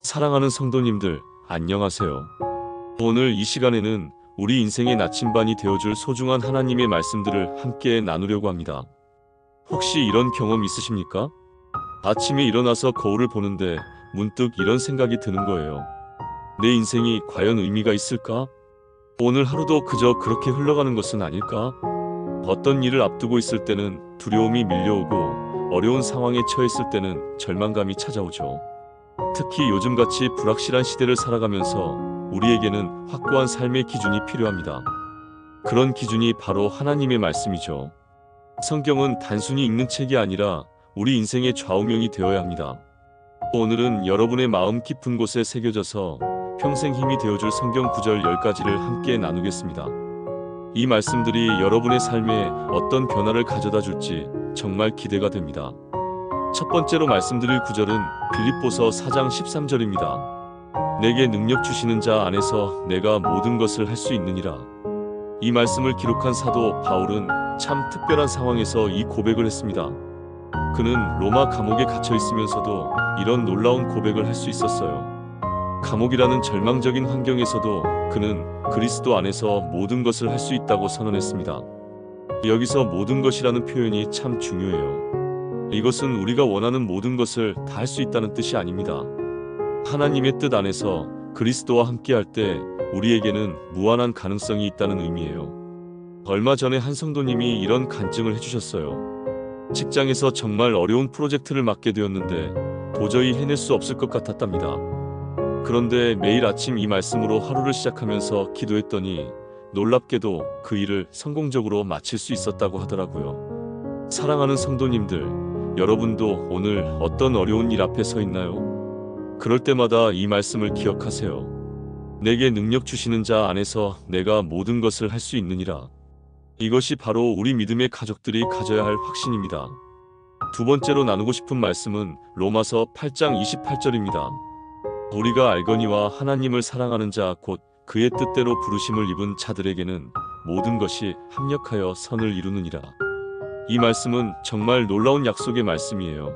사랑하는 성도님들, 안녕하세요. 오늘 이 시간에는 우리 인생의 나침반이 되어줄 소중한 하나님의 말씀들을 함께 나누려고 합니다. 혹시 이런 경험 있으십니까? 아침에 일어나서 거울을 보는데 문득 이런 생각이 드는 거예요. 내 인생이 과연 의미가 있을까? 오늘 하루도 그저 그렇게 흘러가는 것은 아닐까? 어떤 일을 앞두고 있을 때는 두려움이 밀려오고 어려운 상황에 처했을 때는 절망감이 찾아오죠. 특히 요즘같이 불확실한 시대를 살아가면서 우리에게는 확고한 삶의 기준이 필요합니다. 그런 기준이 바로 하나님의 말씀이죠. 성경은 단순히 읽는 책이 아니라 우리 인생의 좌우명이 되어야 합니다. 오늘은 여러분의 마음 깊은 곳에 새겨져서 평생 힘이 되어줄 성경 구절 10가지를 함께 나누겠습니다. 이 말씀들이 여러분의 삶에 어떤 변화를 가져다 줄지 정말 기대가 됩니다. 첫 번째로 말씀드릴 구절은 빌립보서 4장 13절입니다. 내게 능력 주시는 자 안에서 내가 모든 것을 할 수 있느니라. 이 말씀을 기록한 사도 바울은 참 특별한 상황에서 이 고백을 했습니다. 그는 로마 감옥에 갇혀 있으면서도 이런 놀라운 고백을 할 수 있었어요. 감옥이라는 절망적인 환경에서도 그는 그리스도 안에서 모든 것을 할 수 있다고 선언했습니다. 여기서 모든 것이라는 표현이 참 중요해요. 이것은 우리가 원하는 모든 것을 다 할 수 있다는 뜻이 아닙니다. 하나님의 뜻 안에서 그리스도와 함께할 때 우리에게는 무한한 가능성이 있다는 의미예요. 얼마 전에 한 성도님이 이런 간증을 해주셨어요. 직장에서 정말 어려운 프로젝트를 맡게 되었는데 도저히 해낼 수 없을 것 같았답니다. 그런데 매일 아침 이 말씀으로 하루를 시작하면서 기도했더니 놀랍게도 그 일을 성공적으로 마칠 수 있었다고 하더라고요. 사랑하는 성도님들, 여러분도 오늘 어떤 어려운 일 앞에 서 있나요? 그럴 때마다 이 말씀을 기억하세요. 내게 능력 주시는 자 안에서 내가 모든 것을 할 수 있느니라. 이것이 바로 우리 믿음의 가족들이 가져야 할 확신입니다. 두 번째로 나누고 싶은 말씀은 로마서 8장 28절입니다. 우리가 알거니와 하나님을 사랑하는 자 곧 그의 뜻대로 부르심을 입은 자들에게는 모든 것이 합력하여 선을 이루느니라. 이 말씀은 정말 놀라운 약속의 말씀이에요.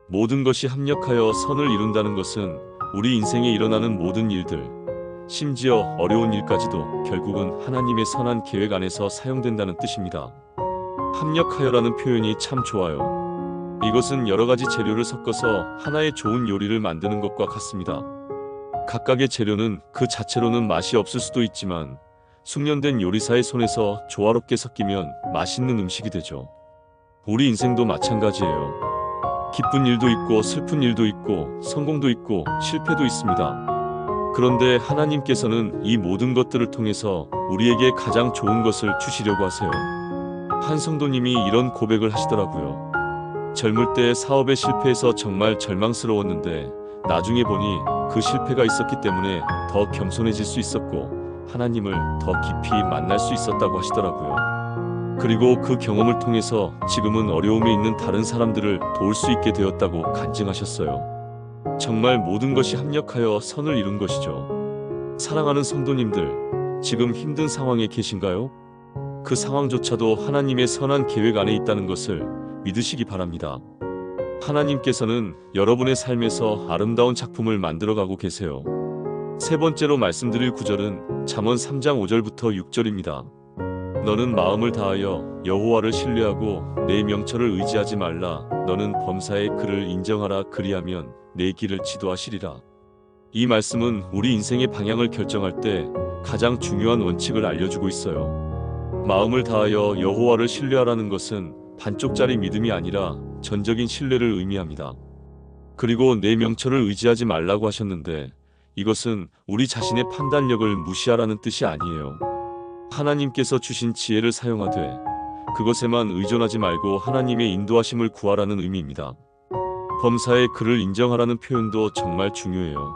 모든 것이 합력하여 선을 이룬다는 것은 우리 인생에 일어나는 모든 일들, 심지어 어려운 일까지도 결국은 하나님의 선한 계획 안에서 사용된다는 뜻입니다. 합력하여라는 표현이 참 좋아요. 이것은 여러 가지 재료를 섞어서 하나의 좋은 요리를 만드는 것과 같습니다. 각각의 재료는 그 자체로는 맛이 없을 수도 있지만 숙련된 요리사의 손에서 조화롭게 섞이면 맛있는 음식이 되죠. 우리 인생도 마찬가지예요. 기쁜 일도 있고 슬픈 일도 있고 성공도 있고 실패도 있습니다. 그런데 하나님께서는 이 모든 것들을 통해서 우리에게 가장 좋은 것을 주시려고 하세요. 한 성도님이 이런 고백을 하시더라고요. 젊을 때 사업에 실패해서 정말 절망스러웠는데 나중에 보니 그 실패가 있었기 때문에 더 겸손해질 수 있었고 하나님을 더 깊이 만날 수 있었다고 하시더라고요. 그리고 그 경험을 통해서 지금은 어려움에 있는 다른 사람들을 도울 수 있게 되었다고 간증하셨어요. 정말 모든 것이 합력하여 선을 이룬 것이죠. 사랑하는 성도님들, 지금 힘든 상황에 계신가요? 그 상황조차도 하나님의 선한 계획 안에 있다는 것을 믿으시기 바랍니다. 하나님께서는 여러분의 삶에서 아름다운 작품을 만들어가고 계세요. 세 번째로 말씀드릴 구절은 잠언 3장 5절부터 6절입니다. 너는 마음을 다하여 여호와를 신뢰하고 내 명철을 의지하지 말라. 너는 범사의 그를 인정하라. 그리하면 내 길을 지도하시리라. 이 말씀은 우리 인생의 방향을 결정할 때 가장 중요한 원칙을 알려주고 있어요. 마음을 다하여 여호와를 신뢰하라는 것은 반쪽짜리 믿음이 아니라 전적인 신뢰를 의미합니다. 그리고 내 명철을 의지하지 말라고 하셨는데 이것은 우리 자신의 판단력을 무시하라는 뜻이 아니에요. 하나님께서 주신 지혜를 사용하되 그것에만 의존하지 말고 하나님의 인도하심을 구하라는 의미입니다. 범사에 그를 인정하라는 표현도 정말 중요해요.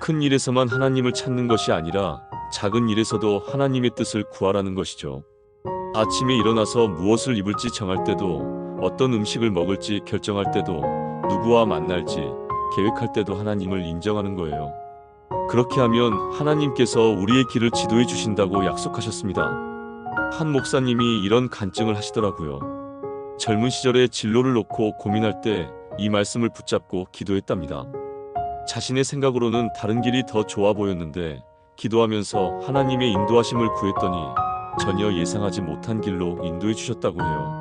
큰 일에서만 하나님을 찾는 것이 아니라 작은 일에서도 하나님의 뜻을 구하라는 것이죠. 아침에 일어나서 무엇을 입을지 정할 때도 어떤 음식을 먹을지 결정할 때도 누구와 만날지 계획할 때도 하나님을 인정하는 거예요. 그렇게 하면 하나님께서 우리의 길을 지도해 주신다고 약속하셨습니다. 한 목사님이 이런 간증을 하시더라고요. 젊은 시절에 진로를 놓고 고민할 때 이 말씀을 붙잡고 기도했답니다. 자신의 생각으로는 다른 길이 더 좋아 보였는데 기도하면서 하나님의 인도하심을 구했더니 전혀 예상하지 못한 길로 인도해 주셨다고 해요.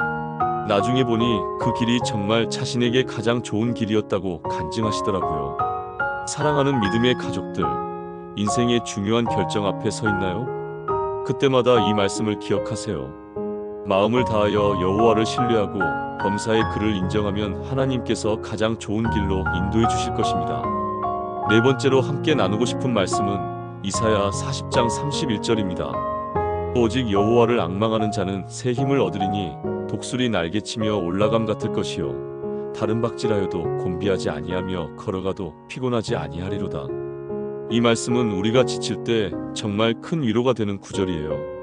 나중에 보니 그 길이 정말 자신에게 가장 좋은 길이었다고 간증하시더라고요. 사랑하는 믿음의 가족들, 인생의 중요한 결정 앞에 서 있나요? 그때마다 이 말씀을 기억하세요. 마음을 다하여 여호와를 신뢰하고 범사의 그를 인정하면 하나님께서 가장 좋은 길로 인도해 주실 것입니다. 네 번째로 함께 나누고 싶은 말씀은 이사야 40장 31절입니다. 오직 여호와를 앙망하는 자는 새 힘을 얻으리니 독수리 날개치며 올라감 같을 것이요 다른 박질하여도 곤비하지 아니하며 걸어가도 피곤하지 아니하리로다. 이 말씀은 우리가 지칠 때 정말 큰 위로가 되는 구절이에요.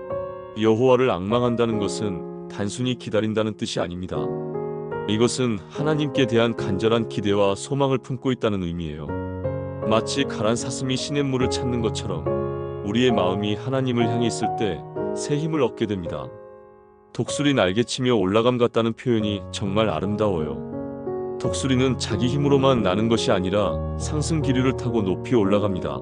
여호와를 앙망한다는 것은 단순히 기다린다는 뜻이 아닙니다. 이것은 하나님께 대한 간절한 기대와 소망을 품고 있다는 의미예요. 마치 가란 사슴이 시냇물을 찾는 것처럼 우리의 마음이 하나님을 향해 있을 때 새 힘을 얻게 됩니다. 독수리 날개치며 올라감 같다는 표현이 정말 아름다워요. 독수리는 자기 힘으로만 나는 것이 아니라 상승 기류를 타고 높이 올라갑니다.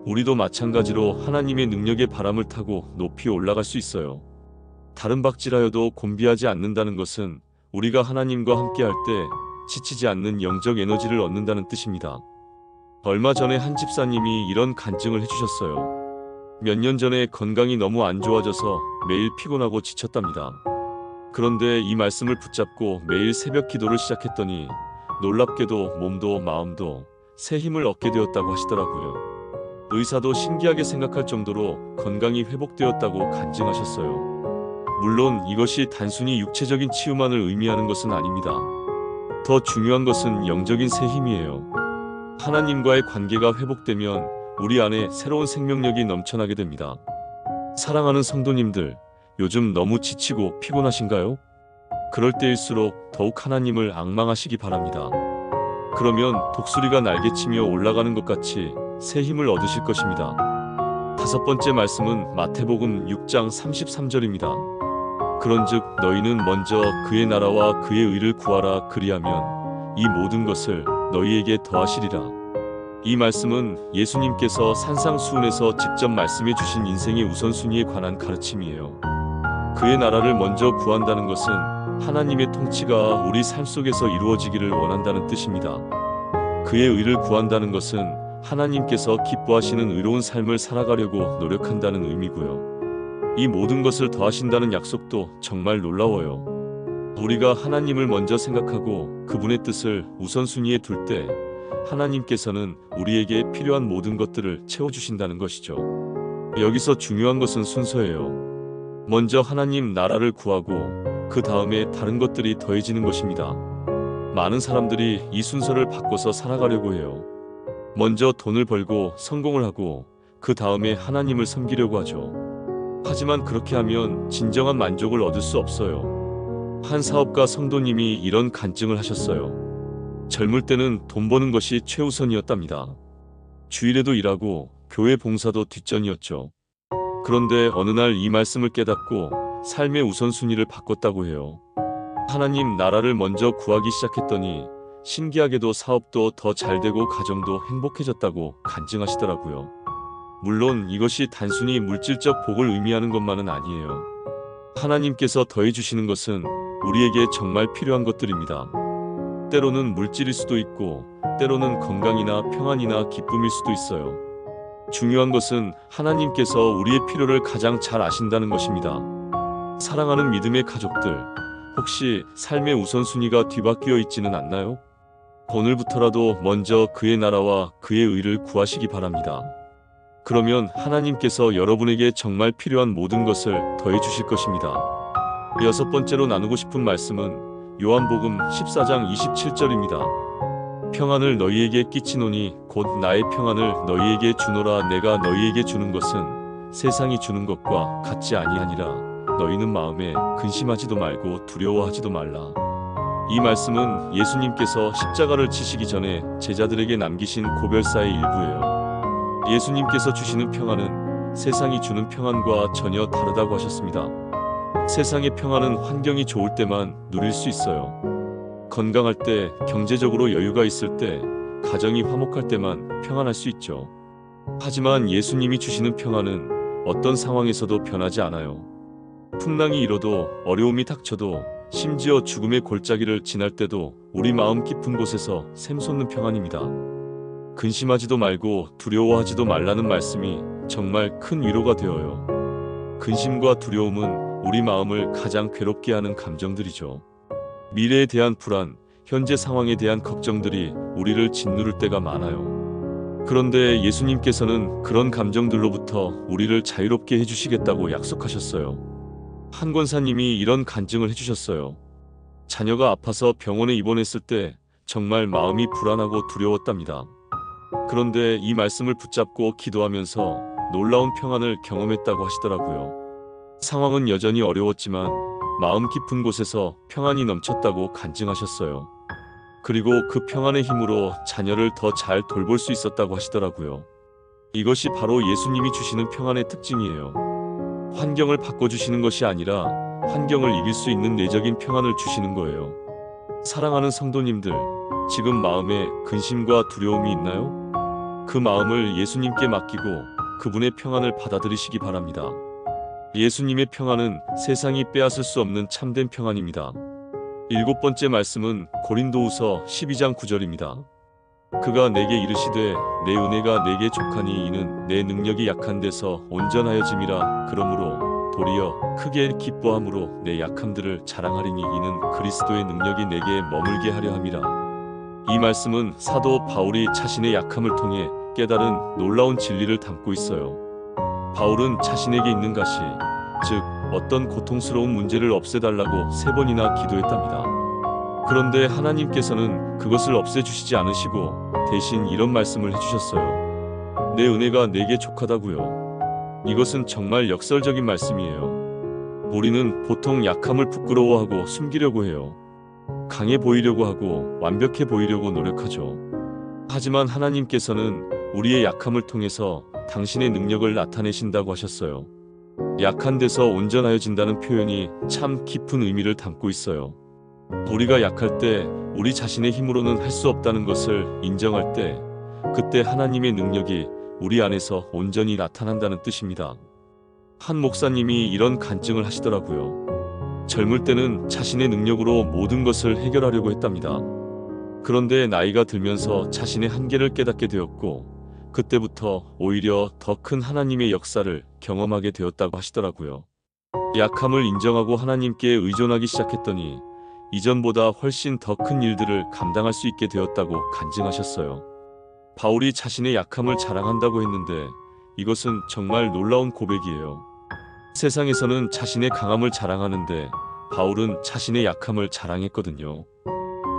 우리도 마찬가지로 하나님의 능력의 바람을 타고 높이 올라갈 수 있어요. 다른 박질하여도 곤비하지 않는다는 것은 우리가 하나님과 함께할 때 지치지 않는 영적 에너지를 얻는다는 뜻입니다. 얼마 전에 한 집사님이 이런 간증을 해주셨어요. 몇 년 전에 건강이 너무 안 좋아져서 매일 피곤하고 지쳤답니다. 그런데 이 말씀을 붙잡고 매일 새벽 기도를 시작했더니 놀랍게도 몸도 마음도 새 힘을 얻게 되었다고 하시더라고요. 의사도 신기하게 생각할 정도로 건강이 회복되었다고 간증하셨어요. 물론 이것이 단순히 육체적인 치유만을 의미하는 것은 아닙니다. 더 중요한 것은 영적인 새 힘이에요. 하나님과의 관계가 회복되면 우리 안에 새로운 생명력이 넘쳐나게 됩니다. 사랑하는 성도님들, 요즘 너무 지치고 피곤하신가요? 그럴 때일수록 더욱 하나님을 앙망하시기 바랍니다. 그러면 독수리가 날개치며 올라가는 것 같이 새 힘을 얻으실 것입니다. 다섯 번째 말씀은 마태복음 6장 33절입니다. 그런즉 너희는 먼저 그의 나라와 그의 의를 구하라. 그리하면 이 모든 것을 너희에게 더하시리라. 이 말씀은 예수님께서 산상수훈에서 직접 말씀해 주신 인생의 우선순위에 관한 가르침이에요. 그의 나라를 먼저 구한다는 것은 하나님의 통치가 우리 삶 속에서 이루어지기를 원한다는 뜻입니다. 그의 의를 구한다는 것은 하나님께서 기뻐하시는 의로운 삶을 살아가려고 노력한다는 의미고요. 이 모든 것을 더하신다는 약속도 정말 놀라워요. 우리가 하나님을 먼저 생각하고 그분의 뜻을 우선순위에 둘 때 하나님께서는 우리에게 필요한 모든 것들을 채워주신다는 것이죠. 여기서 중요한 것은 순서예요. 먼저 하나님 나라를 구하고 그 다음에 다른 것들이 더해지는 것입니다. 많은 사람들이 이 순서를 바꿔서 살아가려고 해요. 먼저 돈을 벌고 성공을 하고 그 다음에 하나님을 섬기려고 하죠. 하지만 그렇게 하면 진정한 만족을 얻을 수 없어요. 한 사업가 성도님이 이런 간증을 하셨어요. 젊을 때는 돈 버는 것이 최우선이었답니다. 주일에도 일하고 교회 봉사도 뒷전이었죠. 그런데 어느 날 이 말씀을 깨닫고 삶의 우선순위를 바꿨다고 해요. 하나님 나라를 먼저 구하기 시작했더니 신기하게도 사업도 더 잘되고 가정도 행복해졌다고 간증하시더라고요. 물론 이것이 단순히 물질적 복을 의미하는 것만은 아니에요. 하나님께서 더해주시는 것은 우리에게 정말 필요한 것들입니다. 때로는 물질일 수도 있고 때로는 건강이나 평안이나 기쁨일 수도 있어요. 중요한 것은 하나님께서 우리의 필요를 가장 잘 아신다는 것입니다. 사랑하는 믿음의 가족들, 혹시 삶의 우선순위가 뒤바뀌어 있지는 않나요? 오늘부터라도 먼저 그의 나라와 그의 의를 구하시기 바랍니다. 그러면 하나님께서 여러분에게 정말 필요한 모든 것을 더해 주실 것입니다. 여섯 번째로 나누고 싶은 말씀은 요한복음 14장 27절입니다. 평안을 너희에게 끼치노니 곧 나의 평안을 너희에게 주노라. 내가 너희에게 주는 것은 세상이 주는 것과 같지 아니하니라. 너희는 마음에 근심하지도 말고 두려워하지도 말라. 이 말씀은 예수님께서 십자가를 지시기 전에 제자들에게 남기신 고별사의 일부예요. 예수님께서 주시는 평안은 세상이 주는 평안과 전혀 다르다고 하셨습니다. 세상의 평안은 환경이 좋을 때만 누릴 수 있어요. 건강할 때, 경제적으로 여유가 있을 때, 가정이 화목할 때만 평안할 수 있죠. 하지만 예수님이 주시는 평안은 어떤 상황에서도 변하지 않아요. 풍랑이 일어도, 어려움이 닥쳐도, 심지어 죽음의 골짜기를 지날 때도 우리 마음 깊은 곳에서 샘솟는 평안입니다. 근심하지도 말고 두려워하지도 말라는 말씀이 정말 큰 위로가 되어요. 근심과 두려움은 우리 마음을 가장 괴롭게 하는 감정들이죠. 미래에 대한 불안, 현재 상황에 대한 걱정들이 우리를 짓누를 때가 많아요. 그런데 예수님께서는 그런 감정들로부터 우리를 자유롭게 해주시겠다고 약속하셨어요. 한 권사님이 이런 간증을 해주셨어요. 자녀가 아파서 병원에 입원했을 때 정말 마음이 불안하고 두려웠답니다. 그런데 이 말씀을 붙잡고 기도하면서 놀라운 평안을 경험했다고 하시더라고요. 상황은 여전히 어려웠지만 마음 깊은 곳에서 평안이 넘쳤다고 간증하셨어요. 그리고 그 평안의 힘으로 자녀를 더 잘 돌볼 수 있었다고 하시더라고요. 이것이 바로 예수님이 주시는 평안의 특징이에요. 환경을 바꿔주시는 것이 아니라 환경을 이길 수 있는 내적인 평안을 주시는 거예요. 사랑하는 성도님들, 지금 마음에 근심과 두려움이 있나요? 그 마음을 예수님께 맡기고 그분의 평안을 받아들이시기 바랍니다. 예수님의 평안은 세상이 빼앗을 수 없는 참된 평안입니다. 7번째 말씀은 고린도후서 12장 9절입니다. 그가 내게 이르시되 내 은혜가 내게 족하니 이는 내 능력이 약한 데서 온전하여짐이라. 그러므로 도리어 크게 기뻐함으로 내 약함들을 자랑하리니 이는 그리스도의 능력이 내게 머물게 하려 함이라. 이 말씀은 사도 바울이 자신의 약함을 통해 깨달은 놀라운 진리를 담고 있어요. 바울은 자신에게 있는 가시, 즉 어떤 고통스러운 문제를 없애달라고 3번이나 기도했답니다. 그런데 하나님께서는 그것을 없애주시지 않으시고 대신 이런 말씀을 해주셨어요. 내 은혜가 내게 족하다고요. 이것은 정말 역설적인 말씀이에요. 우리는 보통 약함을 부끄러워하고 숨기려고 해요. 강해 보이려고 하고 완벽해 보이려고 노력하죠. 하지만 하나님께서는 우리의 약함을 통해서 당신의 능력을 나타내신다고 하셨어요. 약한 데서 온전하여진다는 표현이 참 깊은 의미를 담고 있어요. 우리가 약할 때 우리 자신의 힘으로는 할 수 없다는 것을 인정할 때 그때 하나님의 능력이 우리 안에서 온전히 나타난다는 뜻입니다. 한 목사님이 이런 간증을 하시더라고요. 젊을 때는 자신의 능력으로 모든 것을 해결하려고 했답니다. 그런데 나이가 들면서 자신의 한계를 깨닫게 되었고 그때부터 오히려 더 큰 하나님의 역사를 경험하게 되었다고 하시더라고요. 약함을 인정하고 하나님께 의존하기 시작했더니 이전보다 훨씬 더 큰 일들을 감당할 수 있게 되었다고 간증하셨어요. 바울이 자신의 약함을 자랑한다고 했는데 이것은 정말 놀라운 고백이에요. 세상에서는 자신의 강함을 자랑하는데 바울은 자신의 약함을 자랑했거든요.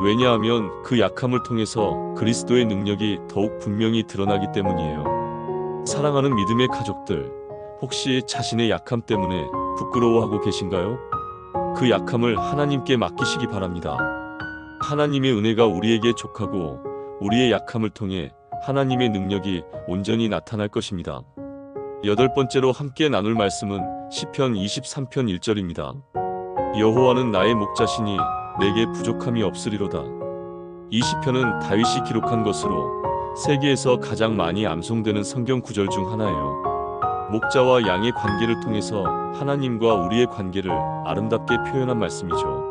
왜냐하면 그 약함을 통해서 그리스도의 능력이 더욱 분명히 드러나기 때문이에요. 사랑하는 믿음의 가족들, 혹시 자신의 약함 때문에 부끄러워하고 계신가요? 그 약함을 하나님께 맡기시기 바랍니다. 하나님의 은혜가 우리에게 족하고 우리의 약함을 통해 하나님의 능력이 온전히 나타날 것입니다. 8번째로 함께 나눌 말씀은 시편 23편 1절입니다. 여호와는 나의 목자시니 내게 부족함이 없으리로다. 이 시편은 다윗이 기록한 것으로 세계에서 가장 많이 암송되는 성경 구절 중 하나예요. 목자와 양의 관계를 통해서 하나님과 우리의 관계를 아름답게 표현한 말씀이죠.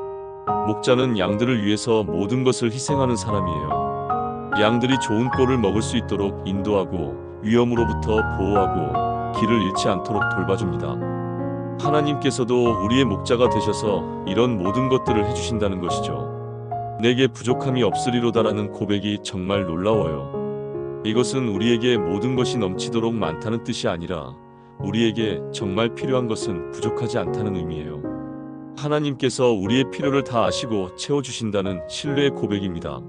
목자는 양들을 위해서 모든 것을 희생하는 사람이에요. 양들이 좋은 꼴을 먹을 수 있도록 인도하고 위험으로부터 보호하고 길을 잃지 않도록 돌봐줍니다. 하나님께서도 우리의 목자가 되셔서 이런 모든 것들을 해주신다는 것이죠. 내게 부족함이 없으리로다라는 고백이 정말 놀라워요. 이것은 우리에게 모든 것이 넘치도록 많다는 뜻이 아니라 우리에게 정말 필요한 것은 부족하지 않다는 의미예요. 하나님께서 우리의 필요를 다 아시고 채워주신다는 신뢰의 고백입니다.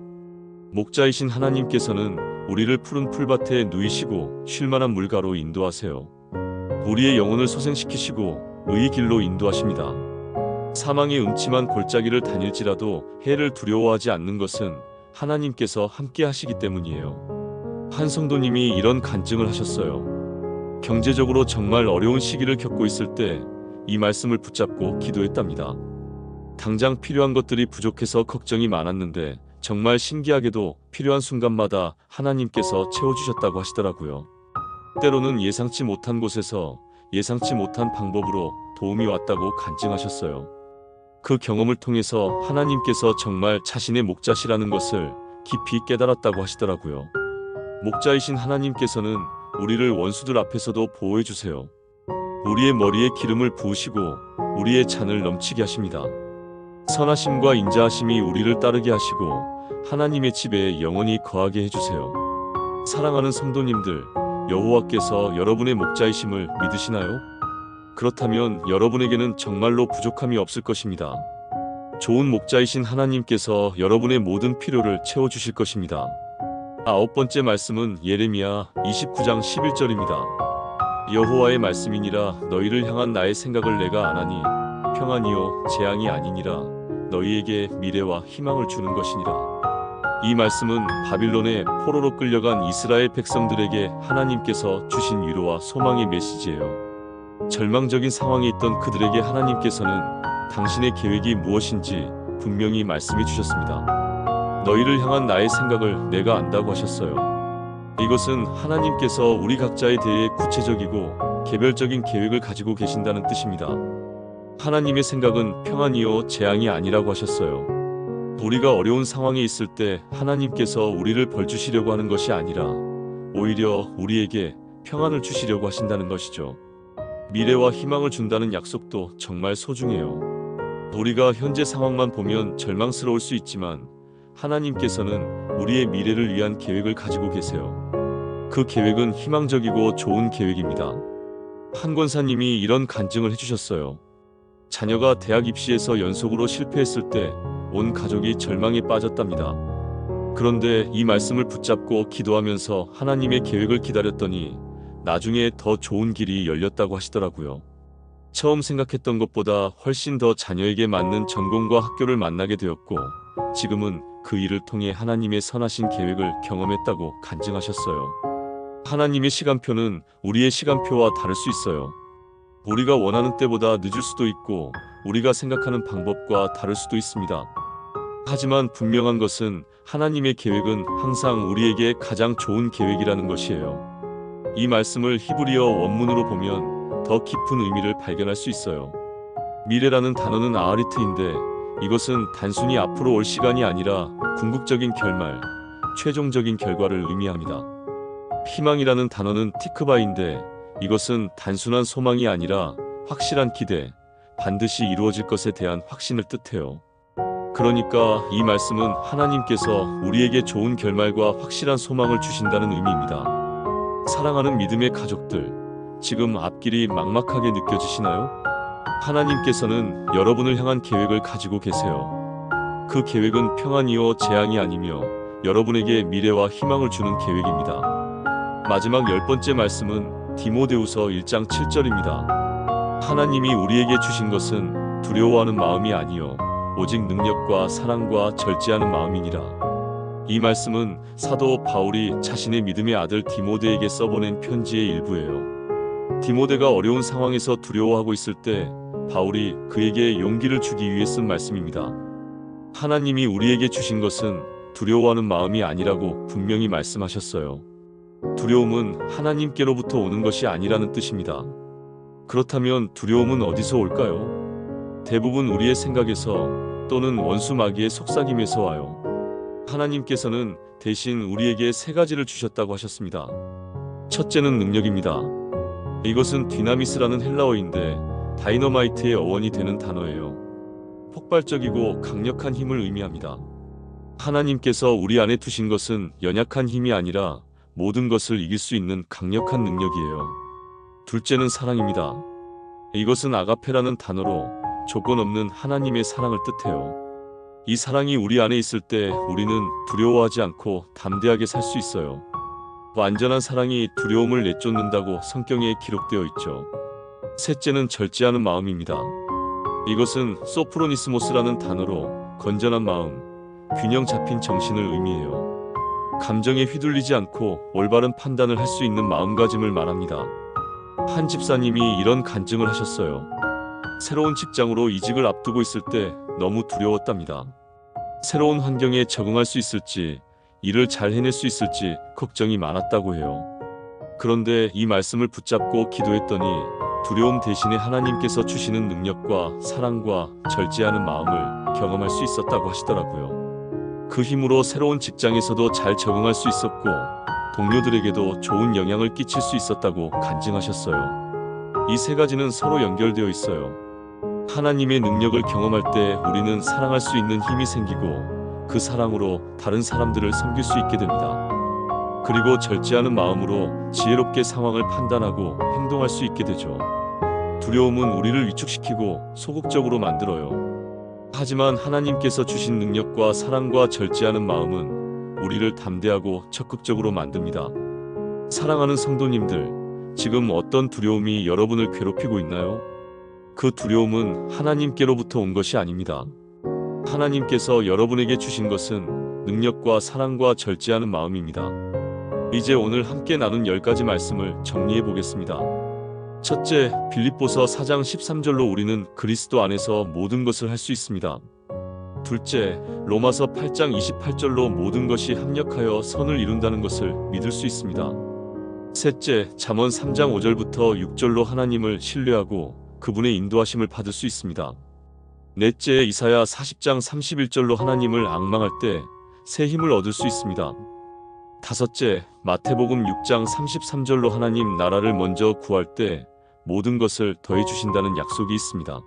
목자이신 하나님께서는 우리를 푸른 풀밭에 누이시고 쉴만한 물가로 인도하세요. 우리의 영혼을 소생시키시고 의의 길로 인도하십니다. 사망의 음침한 골짜기를 다닐지라도 해를 두려워하지 않는 것은 하나님께서 함께 하시기 때문이에요. 한 성도님이 이런 간증을 하셨어요. 경제적으로 정말 어려운 시기를 겪고 있을 때 이 말씀을 붙잡고 기도했답니다. 당장 필요한 것들이 부족해서 걱정이 많았는데 정말 신기하게도 필요한 순간마다 하나님께서 채워주셨다고 하시더라고요. 때로는 예상치 못한 곳에서 예상치 못한 방법으로 도움이 왔다고 간증하셨어요. 그 경험을 통해서 하나님께서 정말 자신의 목자시라는 것을 깊이 깨달았다고 하시더라고요. 목자이신 하나님께서는 우리를 원수들 앞에서도 보호해 주세요. 우리의 머리에 기름을 부으시고 우리의 잔을 넘치게 하십니다. 선하심과 인자하심이 우리를 따르게 하시고 하나님의 집에 영원히 거하게 해주세요. 사랑하는 성도님들, 여호와께서 여러분의 목자이심을 믿으시나요? 그렇다면 여러분에게는 정말로 부족함이 없을 것입니다. 좋은 목자이신 하나님께서 여러분의 모든 필요를 채워주실 것입니다. 9번째 말씀은 예레미야 29장 11절입니다. 여호와의 말씀이니라 너희를 향한 나의 생각을 내가 아나니 평안이요 재앙이 아니니라 너희에게 미래와 희망을 주는 것이니라. 이 말씀은 바빌론의 포로로 끌려간 이스라엘 백성들에게 하나님께서 주신 위로와 소망의 메시지예요. 절망적인 상황에 있던 그들에게 하나님께서는 당신의 계획이 무엇인지 분명히 말씀해 주셨습니다. 너희를 향한 나의 생각을 내가 안다고 하셨어요. 이것은 하나님께서 우리 각자에 대해 구체적이고 개별적인 계획을 가지고 계신다는 뜻입니다. 하나님의 생각은 평안이요 재앙이 아니라고 하셨어요. 우리가 어려운 상황에 있을 때 하나님께서 우리를 벌주시려고 하는 것이 아니라 오히려 우리에게 평안을 주시려고 하신다는 것이죠. 미래와 희망을 준다는 약속도 정말 소중해요. 우리가 현재 상황만 보면 절망스러울 수 있지만 하나님께서는 우리의 미래를 위한 계획을 가지고 계세요. 그 계획은 희망적이고 좋은 계획입니다. 한 권사님이 이런 간증을 해주셨어요. 자녀가 대학 입시에서 연속으로 실패했을 때 온 가족이 절망에 빠졌답니다. 그런데 이 말씀을 붙잡고 기도하면서 하나님의 계획을 기다렸더니 나중에 더 좋은 길이 열렸다고 하시더라고요. 처음 생각했던 것보다 훨씬 더 자녀에게 맞는 전공과 학교를 만나게 되었고 지금은 그 일을 통해 하나님의 선하신 계획을 경험했다고 간증하셨어요. 하나님의 시간표는 우리의 시간표와 다를 수 있어요. 우리가 원하는 때보다 늦을 수도 있고 우리가 생각하는 방법과 다를 수도 있습니다. 하지만 분명한 것은 하나님의 계획은 항상 우리에게 가장 좋은 계획이라는 것이에요. 이 말씀을 히브리어 원문으로 보면 더 깊은 의미를 발견할 수 있어요. 미래라는 단어는 아하리트인데 이것은 단순히 앞으로 올 시간이 아니라 궁극적인 결말, 최종적인 결과를 의미합니다. 희망이라는 단어는 티크바인데 이것은 단순한 소망이 아니라 확실한 기대, 반드시 이루어질 것에 대한 확신을 뜻해요. 그러니까 이 말씀은 하나님께서 우리에게 좋은 결말과 확실한 소망을 주신다는 의미입니다. 사랑하는 믿음의 가족들, 지금 앞길이 막막하게 느껴지시나요? 하나님께서는 여러분을 향한 계획을 가지고 계세요. 그 계획은 평안이요 재앙이 아니며 여러분에게 미래와 희망을 주는 계획입니다. 마지막 10번째 말씀은 디모데후서 1장 7절입니다. 하나님이 우리에게 주신 것은 두려워하는 마음이 아니요 오직 능력과 사랑과 절제하는 마음이니라. 이 말씀은 사도 바울이 자신의 믿음의 아들 디모데에게 써보낸 편지의 일부예요. 디모데가 어려운 상황에서 두려워하고 있을 때 바울이 그에게 용기를 주기 위해 쓴 말씀입니다. 하나님이 우리에게 주신 것은 두려워하는 마음이 아니라고 분명히 말씀하셨어요. 두려움은 하나님께로부터 오는 것이 아니라는 뜻입니다. 그렇다면 두려움은 어디서 올까요? 대부분 우리의 생각에서 또는 원수 마귀의 속삭임에서 와요. 하나님께서는 대신 우리에게 세 가지를 주셨다고 하셨습니다. 첫째는 능력입니다. 이것은 디나미스라는 헬라어인데 다이너마이트의 어원이 되는 단어예요. 폭발적이고 강력한 힘을 의미합니다. 하나님께서 우리 안에 두신 것은 연약한 힘이 아니라 모든 것을 이길 수 있는 강력한 능력이에요. 둘째는 사랑입니다. 이것은 아가페라는 단어로 조건 없는 하나님의 사랑을 뜻해요. 이 사랑이 우리 안에 있을 때 우리는 두려워하지 않고 담대하게 살 수 있어요. 완전한 사랑이 두려움을 내쫓는다고 성경에 기록되어 있죠. 셋째는 절제하는 마음입니다. 이것은 소프로니스모스라는 단어로 건전한 마음, 균형 잡힌 정신을 의미해요. 감정에 휘둘리지 않고 올바른 판단을 할 수 있는 마음가짐을 말합니다. 한 집사님이 이런 간증을 하셨어요. 새로운 직장으로 이직을 앞두고 있을 때 너무 두려웠답니다. 새로운 환경에 적응할 수 있을지, 일을 잘 해낼 수 있을지 걱정이 많았다고 해요. 그런데 이 말씀을 붙잡고 기도했더니 두려움 대신에 하나님께서 주시는 능력과 사랑과 절제하는 마음을 경험할 수 있었다고 하시더라고요. 그 힘으로 새로운 직장에서도 잘 적응할 수 있었고 동료들에게도 좋은 영향을 끼칠 수 있었다고 간증하셨어요. 이 세 가지는 서로 연결되어 있어요. 하나님의 능력을 경험할 때 우리는 사랑할 수 있는 힘이 생기고 그 사랑으로 다른 사람들을 섬길 수 있게 됩니다. 그리고 절제하는 마음으로 지혜롭게 상황을 판단하고 행동할 수 있게 되죠. 두려움은 우리를 위축시키고 소극적으로 만들어요. 하지만 하나님께서 주신 능력과 사랑과 절제하는 마음은 우리를 담대하고 적극적으로 만듭니다. 사랑하는 성도님들, 지금 어떤 두려움이 여러분을 괴롭히고 있나요? 그 두려움은 하나님께로부터 온 것이 아닙니다. 하나님께서 여러분에게 주신 것은 능력과 사랑과 절제하는 마음입니다. 이제 오늘 함께 나눈 10가지 말씀을 정리해 보겠습니다. 첫째, 빌립보서 4장 13절로 우리는 그리스도 안에서 모든 것을 할 수 있습니다. 둘째, 로마서 8장 28절로 모든 것이 합력하여 선을 이룬다는 것을 믿을 수 있습니다. 셋째, 잠언 3장 5절부터 6절로 하나님을 신뢰하고 그분의 인도하심을 받을 수 있습니다. 넷째, 이사야 40장 31절로 하나님을 앙망할 때 새 힘을 얻을 수 있습니다. 다섯째, 마태복음 6장 33절로 하나님 나라를 먼저 구할 때 모든 것을 더해 주신다는 약속이 있습니다.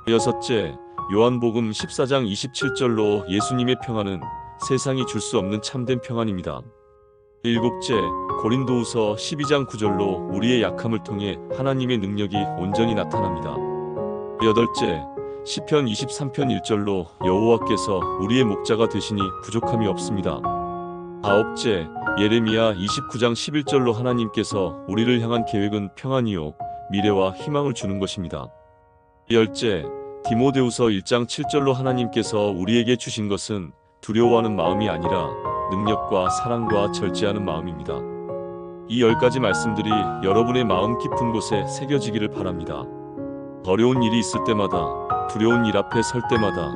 여섯째, 요한복음 14장 27절로 예수님의 평안은 세상이 줄 수 없는 참된 평안입니다. 일곱째, 고린도후서 12장 9절로 우리의 약함을 통해 하나님의 능력이 온전히 나타납니다. 여덟째, 시편 23편 1절로 여호와께서 우리의 목자가 되시니 부족함이 없습니다. 아홉째, 예레미야 29장 11절로 하나님께서 우리를 향한 계획은 평안이요 미래와 희망을 주는 것입니다. 열째, 디모데후서 1장 7절로 하나님께서 우리에게 주신 것은 두려워하는 마음이 아니라 능력과 사랑과 절제하는 마음입니다. 이 10가지 말씀들이 여러분의 마음 깊은 곳에 새겨지기를 바랍니다. 어려운 일이 있을 때마다, 두려운 일 앞에 설 때마다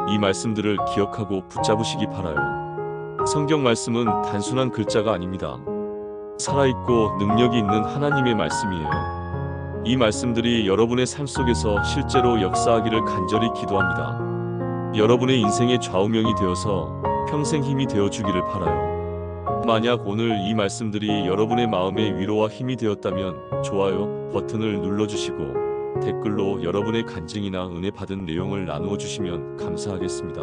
이 말씀들을 기억하고 붙잡으시기 바라요. 성경 말씀은 단순한 글자가 아닙니다. 살아있고 능력이 있는 하나님의 말씀이에요. 이 말씀들이 여러분의 삶 속에서 실제로 역사하기를 간절히 기도합니다. 여러분의 인생의 좌우명이 되어서 평생 힘이 되어주기를 바라요. 만약 오늘 이 말씀들이 여러분의 마음에 위로와 힘이 되었다면 좋아요 버튼을 눌러주시고 댓글로 여러분의 간증이나 은혜 받은 내용을 나누어 주시면 감사하겠습니다.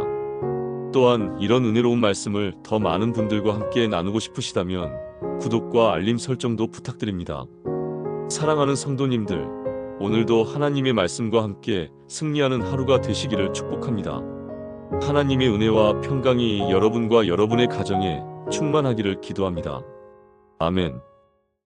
또한 이런 은혜로운 말씀을 더 많은 분들과 함께 나누고 싶으시다면 구독과 알림 설정도 부탁드립니다. 사랑하는 성도님들, 오늘도 하나님의 말씀과 함께 승리하는 하루가 되시기를 축복합니다. 하나님의 은혜와 평강이 여러분과 여러분의 가정에 충만하기를 기도합니다. 아멘.